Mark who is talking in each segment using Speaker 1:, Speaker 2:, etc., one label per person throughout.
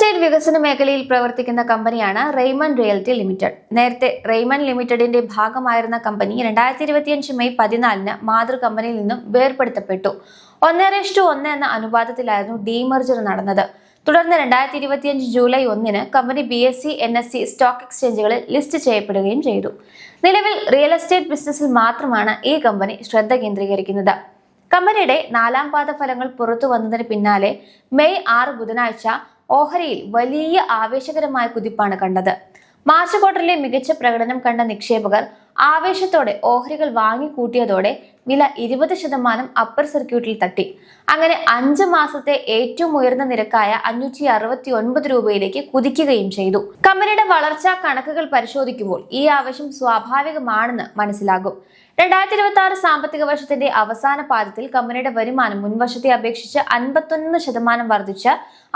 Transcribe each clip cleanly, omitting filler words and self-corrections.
Speaker 1: Estate വികസന മേഖലയിൽ പ്രവർത്തിക്കുന്ന കമ്പനിയാണ് റെയ്മൺ റിയൽറ്റി ലിമിറ്റഡ്. നേരത്തെ റെയ്മൺ ലിമിറ്റഡിന്റെ ഭാഗമായിരുന്ന കമ്പനി 2025 മെയ് 14 മാതൃ കമ്പനിയിൽ നിന്നും വേർപെടുത്തപ്പെട്ടു. 1:1 എന്ന അനുപാതത്തിലായിരുന്നു ഡീമർജർ നടന്നത്. തുടർന്ന് 2025 July 1 company BSE, NSE stock എക്സ്ചേഞ്ചുകളിൽ ലിസ്റ്റ് ചെയ്യപ്പെടുകയും ചെയ്തു. നിലവിൽ റിയൽ എസ്റ്റേറ്റ് ബിസിനസ്സിൽ മാത്രമാണ് ഈ കമ്പനി ശ്രദ്ധ കേന്ദ്രീകരിക്കുന്നത്. കമ്പനിയുടെ 4ാം പാദ ഫലങ്ങൾ പുറത്തു വന്നതിന് പിന്നാലെ മെയ് 6 ബുധനാഴ്ച ഓഹരിയിൽ വലിയ ആവേശകരമായ കുതിപ്പാണ് കണ്ടത്. മാർച്ച് ക്വാർട്ടറിലെ മികച്ച പ്രകടനം കണ്ട നിക്ഷേപകർ ആവേശത്തോടെ ഓഹരികൾ വാങ്ങിക്കൂട്ടിയതോടെ വില 20% അപ്പർ സർക്യൂട്ടിൽ തട്ടി. അങ്ങനെ 5 മാസത്തെ ഏറ്റവും ഉയർന്ന നിരക്കായ 569 രൂപയിലേക്ക് കുതിക്കുകയും ചെയ്തു. കമ്പനിയുടെ വളർച്ചാ കണക്കുകൾ പരിശോധിക്കുമ്പോൾ ഈ ആവേശം സ്വാഭാവികമാണെന്ന് മനസ്സിലാകും. 2026 സാമ്പത്തിക വർഷത്തിന്റെ അവസാന പാദത്തിൽ കമ്പനിയുടെ വരുമാനം മുൻവർഷത്തെ അപേക്ഷിച്ച് 51% വർദ്ധിച്ച്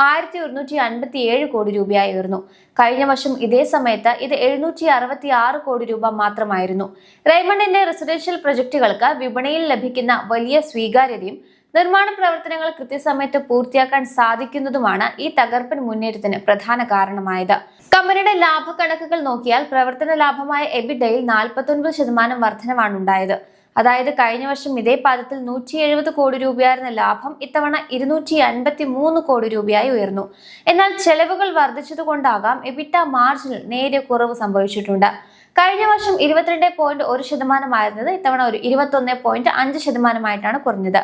Speaker 1: 1157 കോടി രൂപയായി ഉയർന്നു. കഴിഞ്ഞ വർഷം ഇതേ സമയത്ത് ഇത് 766 കോടി രൂപ മാത്രമായിരുന്നു. റെയ്മണ്ടിന്റെ റെസിഡൻഷ്യൽ പ്രൊജക്ടുകൾക്ക് വിപണിയിൽ ലഭിക്കുന്ന വലിയ സ്വീകാര്യതയും നിർമ്മാണ പ്രവർത്തനങ്ങൾ കൃത്യസമയത്ത് പൂർത്തിയാക്കാൻ സാധിക്കുന്നതുമാണ് ഈ തകർപ്പൻ മുന്നേറ്റത്തിന് പ്രധാന കാരണമായത്. കമ്പനിയുടെ ലാഭക്കണക്കുകൾ നോക്കിയാൽ പ്രവർത്തന ലാഭമായ എബിഡയിൽ 49% വർധനവാണ് ഉണ്ടായത്. അതായത് കഴിഞ്ഞ വർഷം ഇതേ പാദത്തിൽ 170 കോടി രൂപയായിരുന്ന ലാഭം ഇത്തവണ 253 കോടി രൂപയായി ഉയർന്നു. എന്നാൽ ചെലവുകൾ വർദ്ധിച്ചതുകൊണ്ടാകാം എബിറ്റ മാർജിനിൽ നേരിയ കുറവ് സംഭവിച്ചിട്ടുണ്ട്. കഴിഞ്ഞ വർഷം 22.1% ആയിരുന്നത് ഇത്തവണ ഒരു 21.5% കുറഞ്ഞത്.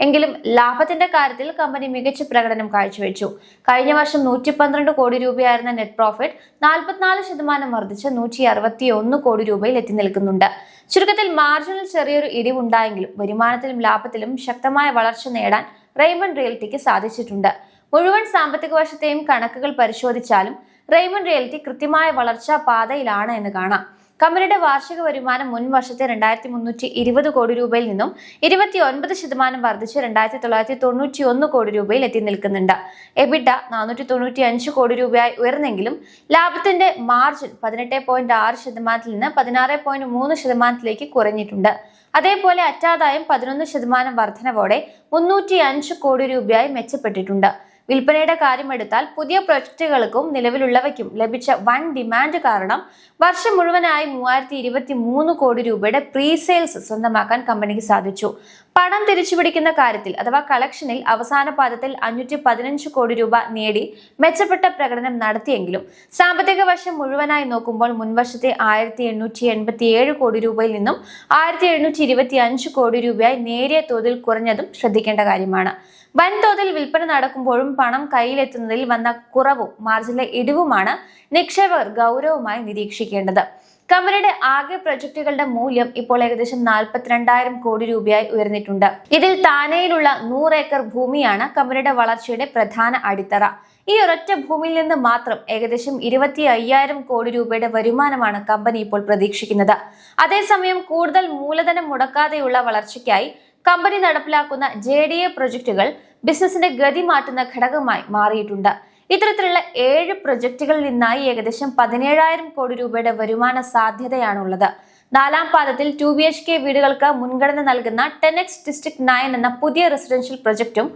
Speaker 1: എങ്കിലും ലാഭത്തിന്റെ കാര്യത്തിൽ കമ്പനി മികച്ച പ്രകടനം കാഴ്ചവെച്ചു. കഴിഞ്ഞ വർഷം 112 കോടി രൂപയായിരുന്ന നെറ്റ് പ്രോഫിറ്റ് 44% വർദ്ധിച്ച് 161 കോടി രൂപയിൽ എത്തി നിൽക്കുന്നുണ്ട്. ചുരുക്കത്തിൽ മാർജിനിൽ ചെറിയൊരു ഇടിവുണ്ടായെങ്കിലും വരുമാനത്തിലും ലാഭത്തിലും ശക്തമായ വളർച്ച നേടാൻ റെയ്മൺ റിയൽറ്റിക്ക് സാധിച്ചിട്ടുണ്ട്. മുഴുവൻ സാമ്പത്തിക വർഷത്തെയും കണക്കുകൾ പരിശോധിച്ചാലും റെയ്മൺ റിയൽറ്റി കൃത്യമായ വളർച്ചാ പാതയിലാണ് എന്ന് കാണാം. കമ്പനിയുടെ വാർഷിക വരുമാനം മുൻ വർഷത്തെ 2320 കോടി രൂപയിൽ നിന്നും 29% വർദ്ധിച്ച് 2991 കോടി രൂപയിൽ എത്തി നിൽക്കുന്നുണ്ട്. എബിഡ 495 കോടി രൂപയായി ഉയർന്നെങ്കിലും ലാഭത്തിന്റെ മാർജിൻ 18.6% നിന്ന് 16.3% കുറഞ്ഞിട്ടുണ്ട്. അതേപോലെ അറ്റാദായം 11% വർധനവോടെ 305 കോടി രൂപയായി മെച്ചപ്പെട്ടിട്ടുണ്ട്. വിൽപ്പനയുടെ കാര്യമെടുത്താൽ പുതിയ പ്രൊജക്ടുകൾക്കും നിലവിലുള്ളവയ്ക്കും ലഭിച്ച വൻ ഡിമാൻഡ് കാരണം വർഷം മുഴുവനായി 3023 കോടി രൂപയുടെ പ്രീസെയിൽസ് സ്വന്തമാക്കാൻ കമ്പനിക്ക് സാധിച്ചു. പണം തിരിച്ചുപിടിക്കുന്ന കാര്യത്തിൽ അഥവാ കളക്ഷനിൽ അവസാന പാദത്തിൽ 515 കോടി രൂപ നേടി മെച്ചപ്പെട്ട പ്രകടനം നടത്തിയെങ്കിലും സാമ്പത്തിക വർഷം മുഴുവനായി നോക്കുമ്പോൾ മുൻവർഷത്തെ 1887 കോടി രൂപയിൽ നിന്നും 1725 കോടി രൂപയായി നേരിയ തോതിൽ കുറഞ്ഞതും ശ്രദ്ധിക്കേണ്ട കാര്യമാണ്. വൻതോതിൽ വിൽപ്പന നടക്കുമ്പോഴും പണം കയ്യിലെത്തുന്നതിൽ വന്ന കുറവും മാർജിനിലെ ഇടിവുമാണ് നിക്ഷേപകർ ഗൗരവമായി നിരീക്ഷിക്കേണ്ടത്. കമ്പനിയുടെ ആകെ പ്രൊജക്ടുകളുടെ മൂല്യം ഇപ്പോൾ ഏകദേശം 42,000 കോടി രൂപയായി ഉയർന്നിട്ടുണ്ട്. ഇതിൽ താനെയിലുള്ള 100 ഏക്കർ ഭൂമിയാണ് കമ്പനിയുടെ വളർച്ചയുടെ പ്രധാന അടിത്തറ. ഈ ഒരൊറ്റ ഭൂമിയിൽ നിന്ന് മാത്രം ഏകദേശം 25,000 കോടി രൂപയുടെ വരുമാനമാണ് കമ്പനി ഇപ്പോൾ പ്രതീക്ഷിക്കുന്നത്. അതേസമയം കൂടുതൽ മൂലധനം മുടക്കാതെയുള്ള വളർച്ചയ്ക്കായി കമ്പനി നടപ്പിലാക്കുന്ന JDA പ്രൊജക്ടുകൾ ബിസിനസിന്റെ ഗതി മാറ്റുന്ന ഘടകമായി മാറിയിട്ടുണ്ട്. ഇത്തരത്തിലുള്ള 7 പ്രൊജക്ടുകളിൽ നിന്നായി ഏകദേശം 17,000 കോടി രൂപയുടെ വരുമാന സാധ്യതയാണുള്ളത്. 4ാം പാദത്തിൽ 2 BHK വീടുകൾക്ക് മുൻഗണന നൽകുന്ന 10X ഡിസ്ട്രിക്ട് 9 എന്ന പുതിയ റെസിഡൻഷ്യൽ പ്രൊജക്ടും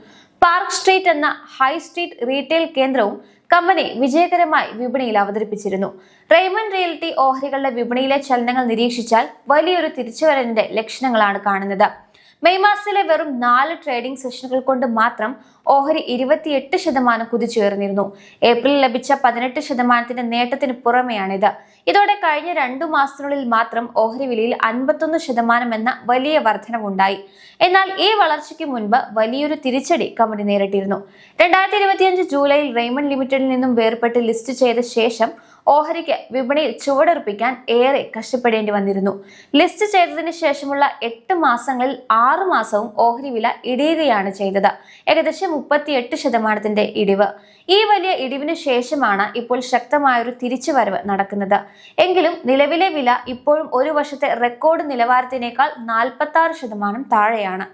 Speaker 1: പാർക്ക് സ്ട്രീറ്റ് എന്ന ഹൈ സ്ട്രീറ്റ് റീറ്റെയിൽ കേന്ദ്രവും കമ്പനി വിജയകരമായി വിപണിയിൽ അവതരിപ്പിച്ചിരുന്നു. റെയ്മൺ റിയൽറ്റി ഓഹരികളുടെ വിപണിയിലെ ചലനങ്ങൾ നിരീക്ഷിച്ചാൽ വലിയൊരു തിരിച്ചുവരവിന്റെ ലക്ഷണങ്ങളാണ് കാണുന്നത്. മെയ് മാസത്തിലെ വെറും 4 ട്രേഡിംഗ് സെഷനുകൾ കൊണ്ട് മാത്രം ഓഹരി 28% കുതിച്ചുയർന്നിരുന്നു. ഏപ്രിലിൽ ലഭിച്ച 18% നേട്ടത്തിന് പുറമെയാണിത്. ഇതോടെ കഴിഞ്ഞ 2 മാസത്തിനുള്ളിൽ മാത്രം ഓഹരി വിലയിൽ 51% എന്ന വലിയ വർധനവുണ്ടായി. എന്നാൽ ഈ വളർച്ചയ്ക്ക് മുൻപ് വലിയൊരു തിരിച്ചടി കമ്പനി നേരിട്ടിരുന്നു. 2025 ജൂലൈയിൽ റെയ്മൺ ലിമിറ്റഡിൽ നിന്നും വേർപെട്ട് ലിസ്റ്റ് ചെയ്ത ശേഷം ഓഹരിക്ക് വിപണിയിൽ ചുവടെറുപ്പിക്കാൻ ഏറെ കഷ്ടപ്പെടേണ്ടി വന്നിരുന്നു. ലിസ്റ്റ് ചെയ്തതിനു ശേഷമുള്ള 8 മാസങ്ങളിൽ 6 മാസവും ഓഹരി വില ഇടിയുകയാണ് ചെയ്തത്. ഏകദേശം 38% ഇടിവ്. ഈ വലിയ ഇടിവിന് ശേഷമാണ് ഇപ്പോൾ ശക്തമായൊരു തിരിച്ചുവരവ് നടക്കുന്നത്. എങ്കിലും നിലവിലെ വില ഇപ്പോഴും ഒരു വർഷത്തെ റെക്കോർഡ് നിലവാരത്തിനേക്കാൾ 46% താഴെയാണ്.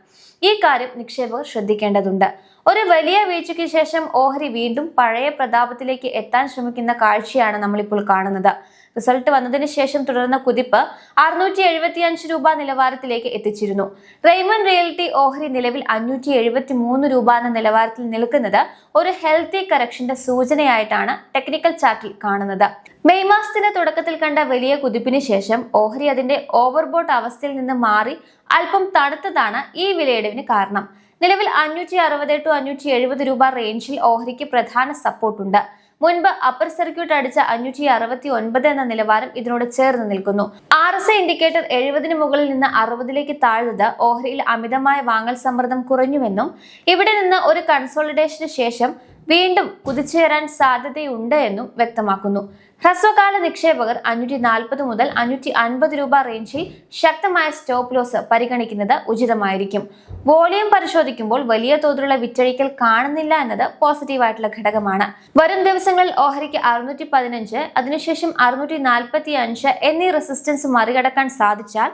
Speaker 1: ഈ കാര്യം നിക്ഷേപകർ ശ്രദ്ധിക്കേണ്ടതുണ്ട്. ഒരു വലിയ വീഴ്ചയ്ക്ക് ശേഷം ഓഹരി വീണ്ടും പഴയ പ്രതാപത്തിലേക്ക് എത്താൻ ശ്രമിക്കുന്ന കാഴ്ചയാണ് നമ്മളിപ്പോൾ കാണുന്നത്. റിസൾട്ട് വന്നതിന് ശേഷം തുടർന്ന കുതിപ്പ് 675 രൂപ നിലവാരത്തിലേക്ക് എത്തിച്ചിരുന്നു. റെയ്മൺ റിയൽറ്റി ഓഹരി നിലവിൽ 573 രൂപ എന്ന നിലവാരത്തിൽ നിൽക്കുന്നത് ഒരു ഹെൽത്തി കറക്ഷന്റെ സൂചനയായിട്ടാണ് ടെക്നിക്കൽ ചാർട്ടിൽ കാണുന്നത്. മെയ് മാസത്തിന്റെ തുടക്കത്തിൽ കണ്ട വലിയ കുതിപ്പിന് ശേഷം ഓഹരി അതിന്റെ ഓവർബോട്ട് അവസ്ഥയിൽ നിന്ന് മാറി അല്പം തണുത്തതാണ് ഈ വിലയിടിവിന് കാരണം. നിലവിൽ 560 to 570 രൂപ റേഞ്ചിൽ ഓഹരിക്ക് പ്രധാന സപ്പോർട്ടുണ്ട്. മുൻപ് അപ്പർ സർക്യൂട്ട് അടിച്ച 569 എന്ന നിലവാരം ഇതിനോട് ചേർന്ന് നിൽക്കുന്നു. RSI ഇൻഡിക്കേറ്റർ 70 മുകളിൽ നിന്ന് 60ലേക്ക് താഴ്ന്നത് ഓഹരിയിൽ അമിതമായ വാങ്ങൽ സമ്മർദ്ദം കുറഞ്ഞുവെന്നും ഇവിടെ നിന്ന് ഒരു കൺസോളിഡേഷന് ശേഷം വീണ്ടും കുതിച്ചുയരാൻ സാധ്യതയുണ്ട് എന്നും വ്യക്തമാക്കുന്നു. ഹ്രസ്വകാല നിക്ഷേപകർ 540 മുതൽ 550 രൂപ റേഞ്ചിൽ ശക്തമായ സ്റ്റോപ്പ് ലോസ് പരിഗണിക്കുന്നത് ഉചിതമായിരിക്കും. വോളിയം പരിശോധിക്കുമ്പോൾ വലിയ തോതിലുള്ള വിറ്റഴിക്കൽ കാണുന്നില്ല എന്നത് പോസിറ്റീവായിട്ടുള്ള ഘടകമാണ്. വരും ദിവസങ്ങളിൽ ഓഹരിക്ക് 615, അതിനുശേഷം 645 എന്നീ റെസിസ്റ്റൻസ് മറികടക്കാൻ സാധിച്ചാൽ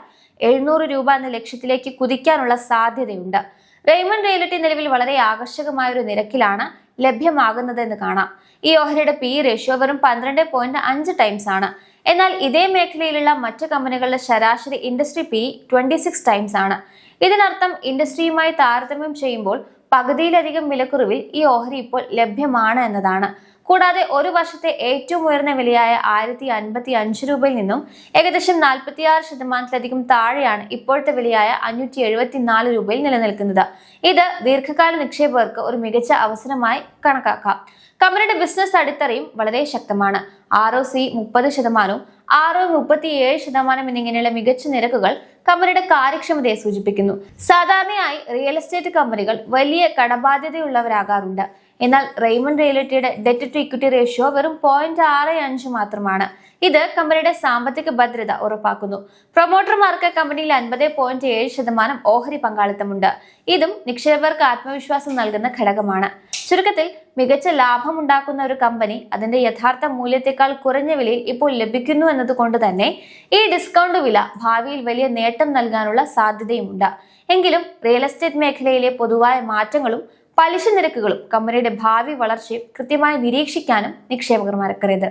Speaker 1: 700 രൂപ എന്ന ലക്ഷ്യത്തിലേക്ക് കുതിക്കാനുള്ള സാധ്യതയുണ്ട്. റെയ്മൺ റിയൽറ്റി നിലവിൽ വളരെ ആകർഷകമായ ഒരു നിരക്കിലാണ് ലഭ്യമാകുന്നത് എന്ന് കാണാം. ഈ ഓഹരിയുടെ PE റേഷ്യോ വെറും 12.5 ടൈംസ് ആണ്. എന്നാൽ ഇതേ മേഖലയിലുള്ള മറ്റ് കമ്പനികളുടെ ശരാശരി ഇൻഡസ്ട്രി PE 26 ടൈംസ് ആണ്. ഇതിനർത്ഥം ഇൻഡസ്ട്രിയുമായി താരതമ്യം ചെയ്യുമ്പോൾ പകുതിയിലധികം വിലക്കുറവിൽ ഈ ഓഹരി ഇപ്പോൾ ലഭ്യമാണ് എന്നതാണ്. കൂടാതെ ഒരു വർഷത്തെ ഏറ്റവും ഉയർന്ന വിലയായ 1055 രൂപയിൽ നിന്നും ഏകദേശം 46% താഴെയാണ് ഇപ്പോഴത്തെ വിലയായ 574 രൂപയിൽ നിലനിൽക്കുന്നത്. ഇത് ദീർഘകാല നിക്ഷേപകർക്ക് ഒരു മികച്ച അവസരമായി കണക്കാക്കാം. കമ്പനിയുടെ ബിസിനസ് അടിത്തറയും വളരെ ശക്തമാണ്. ROC 30%, ROE 37% എന്നിങ്ങനെയുള്ള മികച്ച നിരക്കുകൾ കമ്പനിയുടെ കാര്യക്ഷമതയെ സൂചിപ്പിക്കുന്നു. സാധാരണയായി റിയൽ എസ്റ്റേറ്റ് കമ്പനികൾ വലിയ കടബാധ്യതയുള്ളവരാകാറുണ്ട്. എന്നാൽ റെയ്മൺ റിയൽറ്റിയുടെ ഡെറ്റ് ടു ഇക്വിറ്റി റേഷ്യോ വെറും 0.65 മാത്രമാണ്. ഇത് കമ്പനിയുടെ സാമ്പത്തിക ഭദ്രത ഉറപ്പാക്കുന്നു. പ്രൊമോട്ടർമാർക്ക് കമ്പനിയിൽ 50.7% ഓഹരി പങ്കാളിത്തമുണ്ട്. ഇതും നിക്ഷേപകർക്ക് ആത്മവിശ്വാസം നൽകുന്ന ഘടകമാണ്. ചുരുക്കത്തിൽ മികച്ച ലാഭമുണ്ടാക്കുന്ന ഒരു കമ്പനി അതിന്റെ യഥാർത്ഥ മൂല്യത്തെക്കാൾ കുറഞ്ഞ വിലയിൽ ഇപ്പോൾ ലഭിക്കുന്നു എന്നതുകൊണ്ട് തന്നെ ഈ ഡിസ്കൗണ്ട് വില ഭാവിയിൽ വലിയ നേട്ടം നൽകാനുള്ള സാധ്യതയുമുണ്ട്. എങ്കിലും റിയൽ എസ്റ്റേറ്റ് മേഖലയിലെ പൊതുവായ മാറ്റങ്ങളും പലിശ നിരക്കുകളും കമ്പനിയുടെ ഭാവി വളർച്ചയും കൃത്യമായി നിരീക്ഷിക്കാനും നിക്ഷേപകർ മറക്കരുത്.